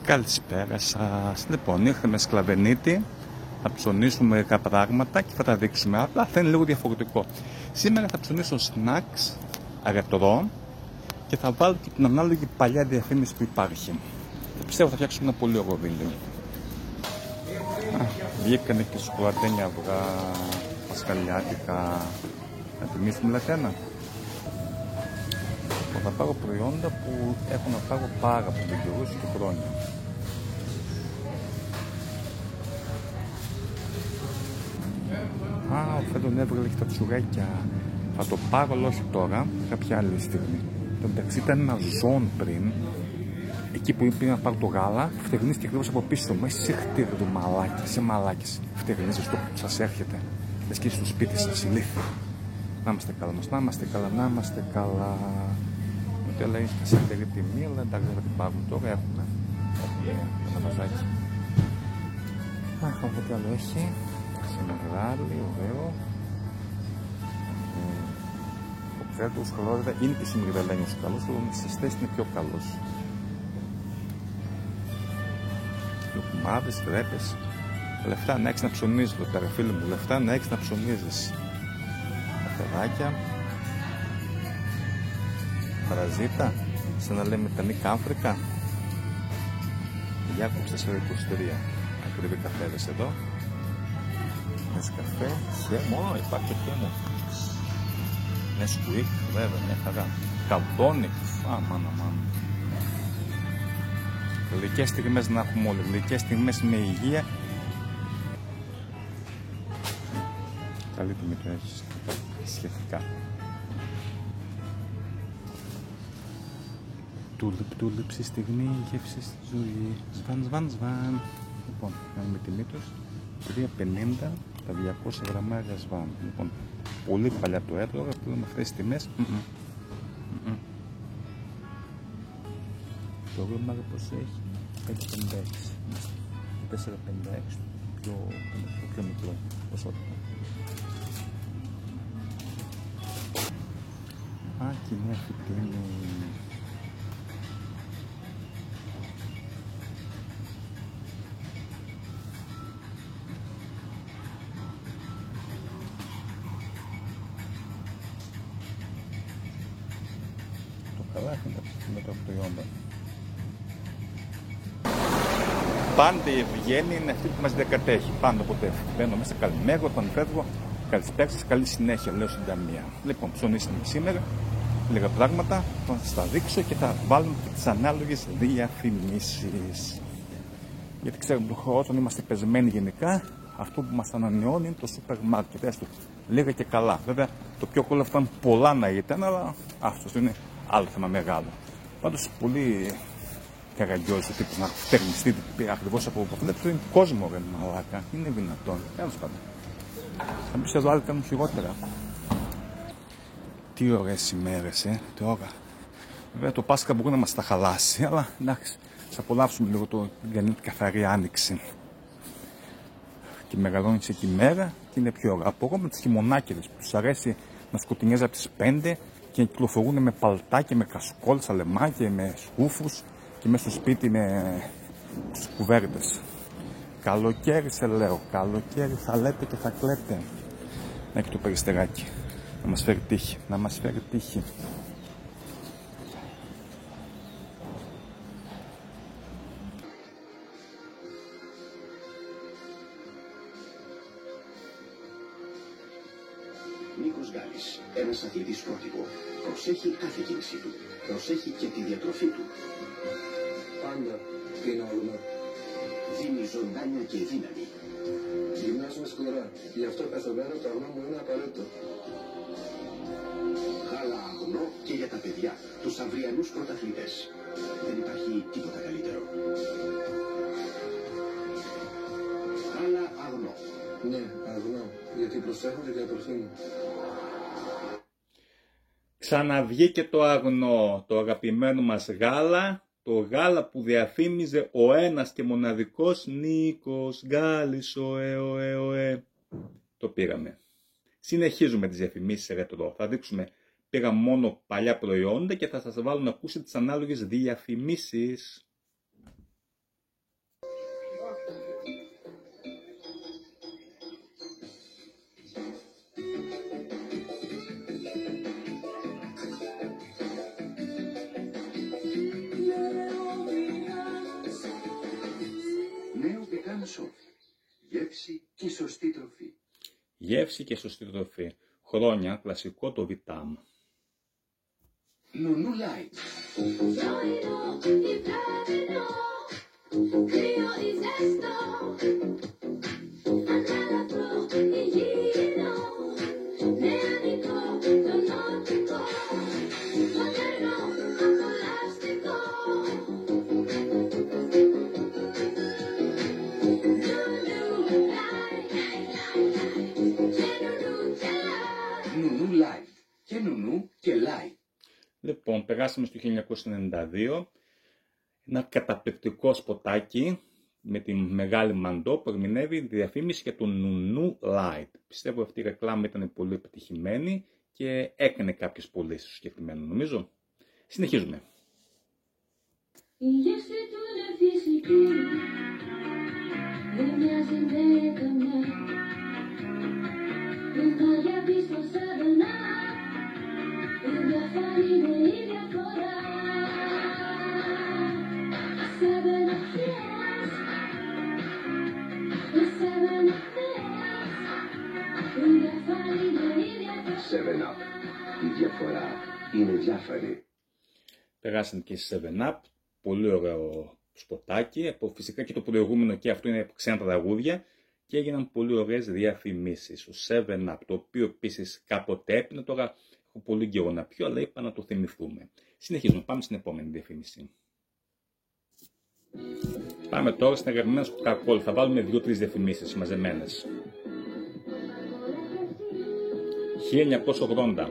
Καλησπέρα σας. Λοιπόν, ήρθαμε Σκλαβενίτη να ψωνίσουμε μερικά πράγματα και θα τα δείξουμε. Απλά θα είναι λίγο διαφορετικό. Σήμερα θα ψωνίσω snacks ρετρό και θα βάλω και την ανάλογη παλιά διαφήμιση που υπάρχει. Πιστεύω θα φτιάξουμε ένα πολύ ωραίο βίντεο. Βγήκανε και σοκολατένια αυγά πασχαλιάτικα. Να τιμήσουμε λαθένα. Θα πάρω προϊόντα που έχω να πάρω πάρα πολύ καιρούς και χρόνια. Ο Φέντον έβγαλε και τα τσουρέκια. Θα το πάρω, αλλά όχι τώρα, κάποια άλλη στιγμή. Το μεταξύ ήταν ένα ζών πριν. Εκεί που πήγα να πάρω το γάλα, φτερνίστηκε ακριβώς από πίσω μου. Εσύ χτύρδου μαλάκι, είσαι μαλάκης. Φτερνίζεις το που σας έρχεται. Λες και στο σπίτι σας, ηλίθεια. Να είμαστε καλά μας, να είμαστε καλά, να είμαστε καλά. Ούτε λέει σε εταιρεία τιμή, αλλά εντάξει δεν θα την πάρουν τώρα, έχουμε ένα βαζάκι. Αχ, αυτό τι άλλο έχει. Σε μεγάλη, ωραίο. Ο Φέντος χλωρίδα είναι και συμμετελένιος καλός, αλλά με στις θέσεις είναι πιο καλός. Λουκουμάδες, τρέπες. Λεφτά να έχεις να ψωνίζεις εδώ πέρα, φίλοι μου. Λεφτά να έχεις να ψωνίζεις. Καφεδάκια. Παραζίτα. Σαν να λέμε τα Νίκα Άφρικα. Γιάκοψε 423. Ακριβή καφέδες εδώ. Νεσκαφέ. Χέμο. Υπάρχει χέμο. Νεσκουίκ. Βέβαια, μια χαρά. Καβδόνι. Μάνα. Γλυκές στιγμές να έχουμε όλοι. Γλυκές στιγμές με υγεία. Καλή τιμή το έχεις. Σχετικά. Τούλιψη στιγμή, γεύση στη ζωή. Σβάν. Λοιπόν, κάνουμε τιμή τους. 3,50 τα 200 γραμμάρια σβάν. Λοιπόν, πολύ παλιά το έτρωγα, που με αυτές τις τιμές. Το γραμμάρι πως έχει 5,56. 4,56. Πιο μικρό ποσότητα. Και μια φυτίνη. Καλά με τα προϊόντα. Πάντα η ευγένεια είναι αυτή που μας διακατέχει. Πάντα ποτέ. Μπαίνω μέσα, καλημέρα, όταν φεύγω, καλησπέρα σας, καλή συνέχεια, λέω στην ταμεία. Λοιπόν, ψωνίστε με σήμερα, λίγα πράγματα, θα σας τα δείξω και θα βάλουμε και τις ανάλογες διαφημίσεις. Γιατί ξέρουμε όταν είμαστε πεσμένοι γενικά, αυτό που μας ανανεώνει είναι το σούπερ μάρκετ. Έστω λίγα και καλά. Βέβαια, το πιο cool αυτά είναι πολλά να ήταν, αλλά αυτό είναι άλλο θέμα μεγάλο. Πάντως πολύ καραγκιόζης ο τύπος να φτερνιστεί ακριβώς από αυτό. Είναι κόσμο ρε μαλάκα. Είναι δυνατόν. Τέλος πάντων. Θα μπεις εδώ άλλοι κάνουν χειρότερα. Τι ωραίες ημέρες, τώρα. Βέβαια το Πάσχα μπορεί να μας τα χαλάσει, αλλά εντάξει, θα απολαύσουμε λίγο την καθαρή άνοιξη. Και μεγαλώνει εκεί μέρα και είναι πιο ωραία. Από εγώ με τις χειμωνάκηδες που τους αρέσει να σκοτεινιάζει από τις 5 και κυκλοφορούν με παλτά και με κασκόλ, σαλεμά και με σκούφους και μέσα στο σπίτι με κουβέρτες. Καλοκαίρι σε λέω, καλοκαίρι θα λέτε και θα κλαίτε. Να έχει το περιστεράκι. Να μας φέρει τύχη, να μας φέρει τύχη. Νίκος Γκάλης, ένας αθλητής πρότυπο. Προσέχει κάθε κίνησή του. Προσέχει και τη διατροφή του. Πάντα πεινάζουμε. Δίνει ζωντάνια και δύναμη. Γυμνάζουμε σκληρά. Γι' αυτό κάθε μέρα το αγνό μου είναι απαραίτητο. Γάλα αγνό και για τα παιδιά, τους αυριανούς πρωταθλητές. Δεν υπάρχει τίποτα καλύτερο. Γάλα αγνό. Ναι, αγνό. Γιατί προσέχω τη διατροφή μου. Ξαναβγήκε το αγνό, το αγαπημένο μας γάλα, το γάλα που διαφήμιζε ο ένας και μοναδικός Νίκος Γκάλης, ωε. Το πήραμε. Συνεχίζουμε τις διαφημίσεις ρετρό. Θα δείξουμε, πήγα μόνο παλιά προϊόντα και θα σας βάλω να ακούσετε τις ανάλογες διαφημίσεις. γεύση και σωστή τροφή. Γεύση και σωστή τροφή. Χρόνια, κλασικό το Βιτάμ. Νουνού Light. Νουνού Light. Και νουνού και Light. Λοιπόν, περάσαμε στο 1992. Ένα καταπληκτικό σποτάκι με τη μεγάλη Μαντό που ερμηνεύει τη διαφήμιση για το Νουνού Light. Πιστεύω αυτή η ρεκλάμα ήταν πολύ επιτυχημένη και έκανε κάποιες πωλήσεις στο συγκεκριμένο, νομίζω. Συνεχίζουμε. Η γεύση του είναι φυσική, δεν μοιάζει με καμιά. Δεν θα διαπείς το 7up, η διαφορά είναι η διαφορά. 7up yes, η 7up yes, η διαφορά είναι η διαφορά. 7up. Η διαφορά είναι διάφανη. Περάσαν και σε 7up. Πολύ ωραίο σποτάκι. Φυσικά και το προηγούμενο και αυτό είναι ξένα τραγούδια. Και έγιναν πολύ ωραίες διαφημίσεις. Ο 7up, το οποίο επίσης κάποτε έπινε, τώρα έχω πολύ καιρό να πιω, αλλά είπα να το θυμηθούμε. Συνεχίζουμε, πάμε στην επόμενη διαφήμιση. Πάμε τώρα στην αγαπημένη Coca-Cola. Θα βάλουμε 2-3 διαφημίσεις μαζεμένες. 1980.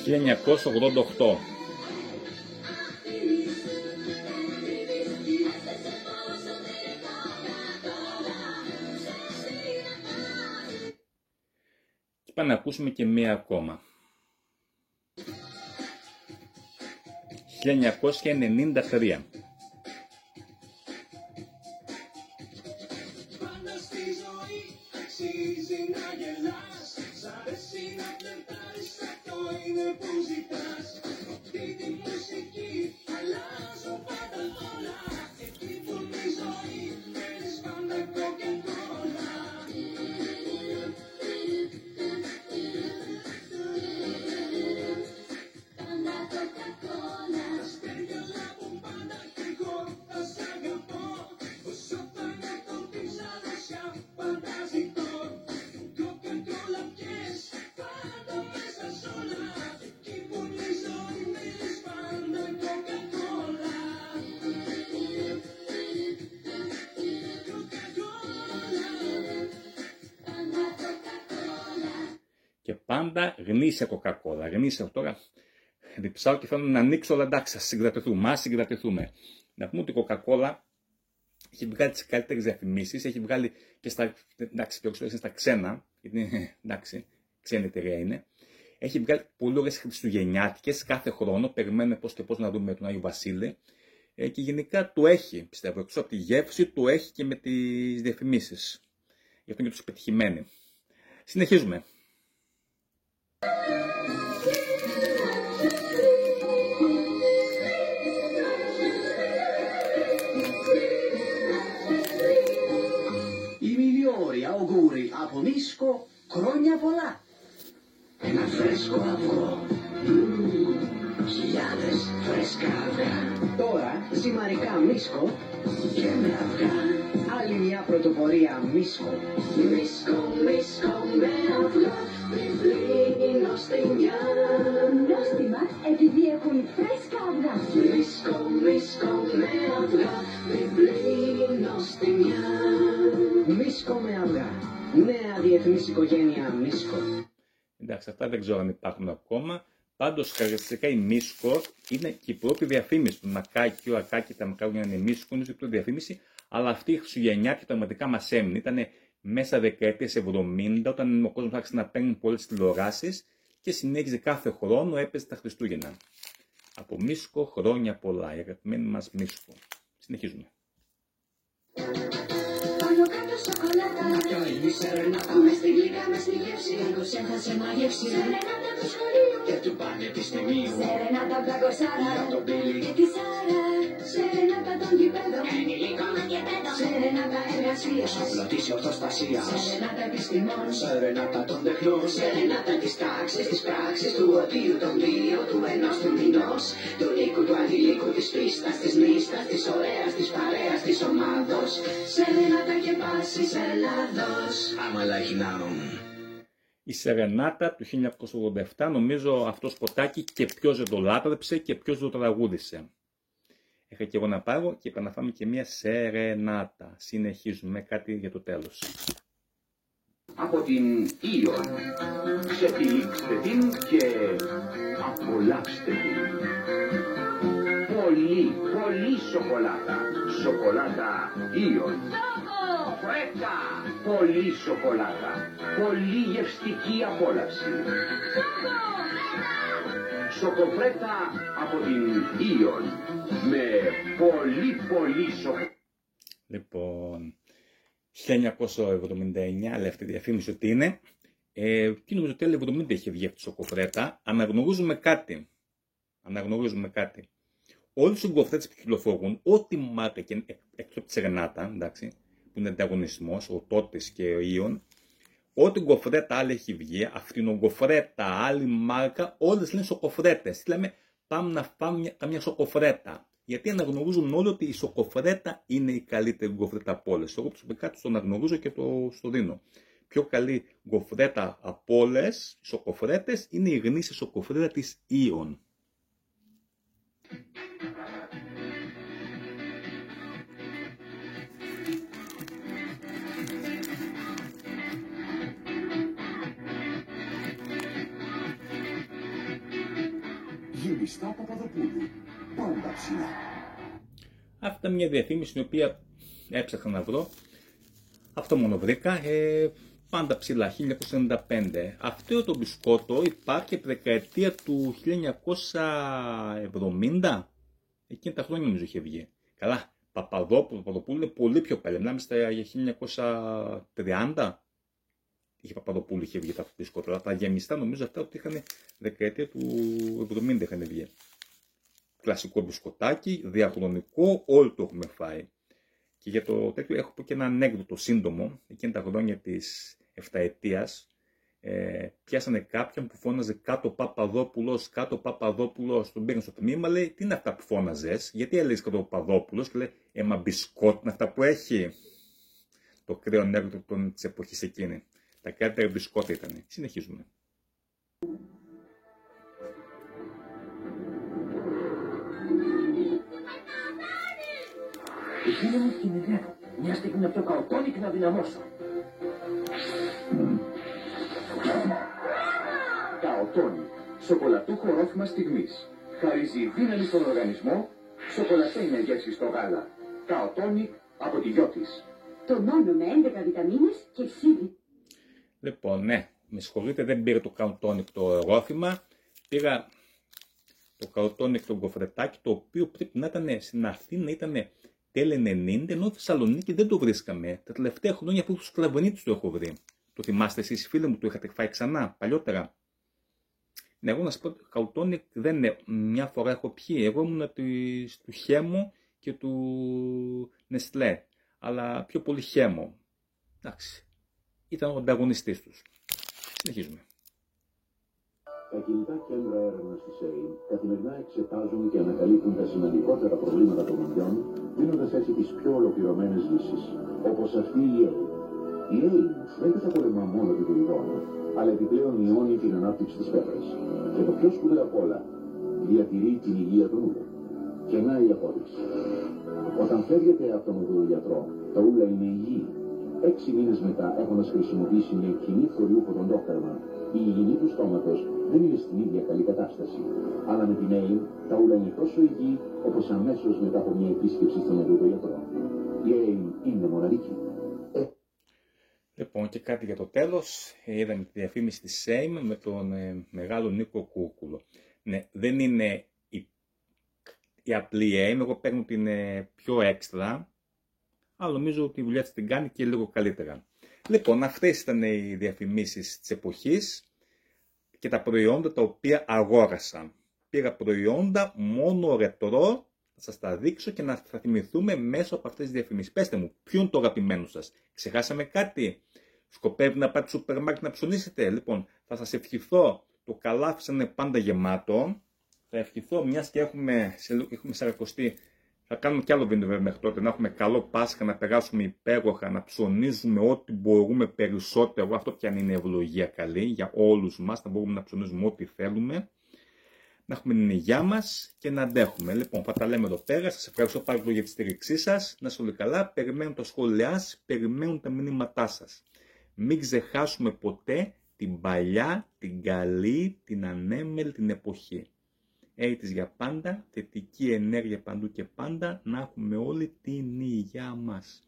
...1988. Και πάμε να ακούσουμε και μία ακόμα. 1993. Και πάντα γνήσια κοκακόλα. Γνήσια τώρα. Διψάω και θέλω να ανοίξω, αλλά εντάξει, ας συγκρατηθούμε. Ας συγκρατηθούμε. Να πούμε ότι η Coca-Cola έχει βγάλει τις καλύτερες διαφημίσεις. Έχει βγάλει και στα. Εντάξει, περισσότερο είναι στα ξένα. Γιατί εντάξει, ξένη εταιρεία είναι. Έχει βγάλει πολύ ωραίες χριστουγεννιάτικες κάθε χρόνο. Περιμένουμε πώς και πώς να δούμε τον Άγιο Βασίλη. Και γενικά το έχει, πιστεύω. Εκτός από τη γεύση, το έχει και με τις διαφημίσεις. Γι' αυτό είναι τους πετυχημένοι. Συνεχίζουμε. Οι migliori auguri από Μίσκο, χρόνια πολλά. Ένα φρέσκο αυγό. Χιλιάδες φρέσκα αυγά. Τώρα ζυμαρικά Μίσκο και με αυγά. Άλλη μια πρωτοπορία Μίσκο. Μίσκο, Μίσκο με αυγά. Βιβλή νοστιμιά. Νόστιμα επειδή έχουν φρέσκα αυγά. Μίσκο, Μίσκο με αυγά. Βιβλή νοστιμιά. Μίσκο με αυγά. Νέα διεθνής οικογένεια Μίσκο. Εντάξει, αυτά δεν ξέρω αν υπάρχουν ακόμα. Πάντως, χαρακτηριστικά η Μίσκο είναι και η πρώτη διαφήμιση του Μακάκι, ο Ακάκι, τα μακάρια είναι Μίσκο, είναι η πρώτη διαφήμιση, αλλά αυτή η χριστουγεννιάτικη πραγματικά μας έμεινε. Ήταν μέσα δεκαετίες 70, όταν ο κόσμος άρχισε να παίρνει πολλές τηλεοράσεις και συνέχιζε κάθε χρόνο, έπαιζε τα Χριστούγεννα. Από Μίσκο, χρόνια πολλά, η αγαπημένη μας Μίσκο. Συνεχίζουμε. Πάνω κάτω σοκολάτα. Η σερενάτα. Μες στη γλυκά, μες στη γεύση. Είκοσεν θα σε μαγεύσει. Σερενάτα του σχολείου Και του πανεπιστημίου. Σερενάτα απ' τα κοσάρα. Για τον Μπίλι. Και τη Σάρα. Σερενάτα των γηπέδων. Ενηλίκων και παιδών. Σερενάτα εργασίας. Απλωτής ορθοσπασίας. Σερενάτα επιστημών. Σερενάτα των τεχνών. Σερενάτα της τάξης, της πράξης, του οδείου, των δύο, του ενός, του μηνός. Του λύκου, του αντιλίκου, της πίστας, της νύστας, της ωραίας, της παρέας, της ομάδος. Σερενάτα και πάσης Ελλάδος. Άμα like now. Η Σερενάτα του 1987, νομίζω αυτό σποτάκι και ποιος δεν το λάτρεψε και ποιος δεν το τραγούδισε. Είχα και εγώ να πάρω και είπα να φάμε και μια Σερενάτα. Συνεχίζουμε κάτι για το τέλος. Από την Ήον. Ξετυλίξτε την και απολαύστε την. Πολύ σοκολάτα. Σοκολάτα Ήον. Φρέτα. Πολύ σοκολάτα. Πολύ γευστική απόλαυση. Σοκοφρέτα από την Ήον. Με πολύ σοκολάτα. Λοιπόν, 1979 λέει αυτή η διαφήμιση ότι είναι. Και νομίζω ότι το 1970 είχε βγει αυτή η σοκοφρέτα. Αναγνωρίζουμε κάτι. Όλοι οι σοκοφρέτες που κυκλοφορούν, ό,τι μάρκα και εκτός από τη Σερενάτα, εντάξει, που είναι ανταγωνισμός, ο Τότης και ο Ήον, ό,τι γκοφρέτα άλλη έχει βγει, αυτινογκοφρέτα, άλλη μάρκα, όλες λένε σοκοφρέτες. Τι λέμε, πάμε να φάμε καμιά σοκοφρέτα. Γιατί αναγνωρίζουν όλοι ότι η σοκοφρέτα είναι η καλύτερη γκοφρέτα από όλες. Εγώ προσωπικά το αναγνωρίζω και το δίνω. Πιο καλή γκοφρέτα από όλες οι σοκοφρέτες είναι η γνήσια σοκοφρέτα της Ήον. Γυριστά Παπαδοπούλου. Πάντα ψηλά. Αυτή ήταν μια διαφήμιση την οποία έψαχνα να βρω. Αυτό μόνο βρήκα. Πάντα ψηλά, 1995. Αυτό το μπισκότο υπάρχει από τη δεκαετία του 1970. Εκείνη τα χρόνια νομίζω είχε βγει. Καλά, Παπαδοπούλου είναι πολύ πιο παλιά. Μιλάμε στα 1930. Είχε Παπαδοπούλου, είχε βγει τα μπισκότα. Αλλά τα γεμιστά νομίζω αυτά ότι είχαν δεκαετία του 70 είχαν βγει. Κλασικό μπισκοτάκι, διαχρονικό, όλοι το έχουμε φάει. Και για το τέτοιο έχω και ένα ανέκδοτο σύντομο. Εκείνη τα χρόνια της 7ετίας πιάσανε κάποιον που φώναζε κάτω Παπαδόπουλος, κάτω Παπαδόπουλος. Τον πήγαν στο τμήμα, λέει, τι είναι αυτά που φώναζες, γιατί έλεγες κάτω Παπαδόπουλος, και λέει, μα μπισκότ είναι αυτά που έχει. Το κρύο ανέκδοτο της εποχής εκείνη. Τα καλύτερα μπισκότα ήταν. Συνεχίζουμε. Η φίλη μου κινητεύω. Μια στιγμή να πιω καοτόνικ να δυναμώσω. Καοτόνικ. Σοκολατούχο ρόφημα στιγμής. Χαρίζει δύναμη στον οργανισμό. Σοκολατένια γεύση στο γάλα. Καοτόνικ από τη γιο της. Το μόνο με 11 βιταμίνες και σίδη. Λοιπόν, ναι, με συγχωρείτε, δεν πήρα το καοτόνικ το ρόφημα. Πήρα το καοτόνικ το γκοφρετάκι, το οποίο πρέπει να ήταν στην Αθήνα, ήταν τέλη 90, ενώ στη Θεσσαλονίκη δεν το βρίσκαμε. Τα τελευταία χρόνια από τους Σκλαβονίτες το έχω βρει. Το θυμάστε εσείς, φίλοι μου, το είχατε φάει ξανά, παλιότερα. Ναι, εγώ να σας πω, το καοτόνικ δεν είναι. Μια φορά έχω πιει. Εγώ ήμουν του Χέμο και του Νεστλέ. Αλλά πιο πολύ Χέμο. Εντάξει. Ήταν ο ανταγωνιστής τους. Συνεχίζουμε. Τα κινητά κέντρα έρευνας της ΕΕ καθημερινά εξετάζουν και ανακαλύπτουν τα σημαντικότερα προβλήματα των παιδιών, δίνοντας έτσι τις πιο ολοκληρωμένες λύσεις. Όπως αυτή η ΕΕ. Η ΕΕ δεν καταπολεμά μόνο την πυρηνική, αλλά επιπλέον μειώνει την ανάπτυξη της πέτρας. Και το πιο σπουδαίο απ' όλα, διατηρεί την υγεία των ούλων. Και να η απόδειξη. Όταν φεύγετε από τον οδηγιατρό, τα ούλα είναι υγιή. 6 μήνες μετά, έχοντας χρησιμοποιήσει μια κοινή θωριού ποδοντόφθαλμα, η υγιεινή του στόματος δεν είναι στην ίδια καλή κατάσταση. Αλλά με την AIM τα ούλα είναι τόσο υγιή όπως αμέσως μετά από μια επίσκεψη στον οδοντογιατρό. Η AIM είναι μοναδική. Λοιπόν, και κάτι για το τέλος. Είδαμε τη διαφήμιση της AIM με τον μεγάλο Νίκο Κούρκουλο. Ναι, δεν είναι η απλή AIM, εγώ παίρνω την πιο έξτρα, αλλά νομίζω ότι η δουλειά της την κάνει και λίγο καλύτερα. Λοιπόν, αυτές ήταν οι διαφημίσεις της εποχής και τα προϊόντα τα οποία αγόρασα. Πήρα προϊόντα μόνο ρετρό, θα σας τα δείξω και θα θυμηθούμε μέσω από αυτές τις διαφημίσεις. Πέστε μου, ποιο είναι το αγαπημένο σας? Ξεχάσαμε κάτι? Σκοπεύει να πάτε στο σούπερ μάρκετ να ψωνίσετε? Λοιπόν, θα σας ευχηθώ το καλάθι σαν είναι πάντα γεμάτο. Θα ευχηθώ, μιας και έχουμε Σαρακοστή, θα κάνουμε κι άλλο βίντεο μέχρι τότε, να έχουμε καλό Πάσχα, να περάσουμε υπέροχα, να ψωνίζουμε ό,τι μπορούμε περισσότερο. Αυτό πια είναι ευλογία καλή για όλους μας, να μπορούμε να ψωνίζουμε ό,τι θέλουμε. Να έχουμε την υγειά μας και να αντέχουμε. Λοιπόν, θα τα λέμε εδώ πέρα. Σας ευχαριστώ πάρα πολύ για τη στήριξή σας. Να είστε όλοι καλά. Περιμένουν τα σχόλιά σας, περιμένουν τα μηνύματά σας. Μην ξεχάσουμε ποτέ την παλιά, την καλή, την ανέμελη, την εποχή. AIDS για πάντα, θετική ενέργεια παντού και πάντα, να έχουμε όλη την υγεία μας.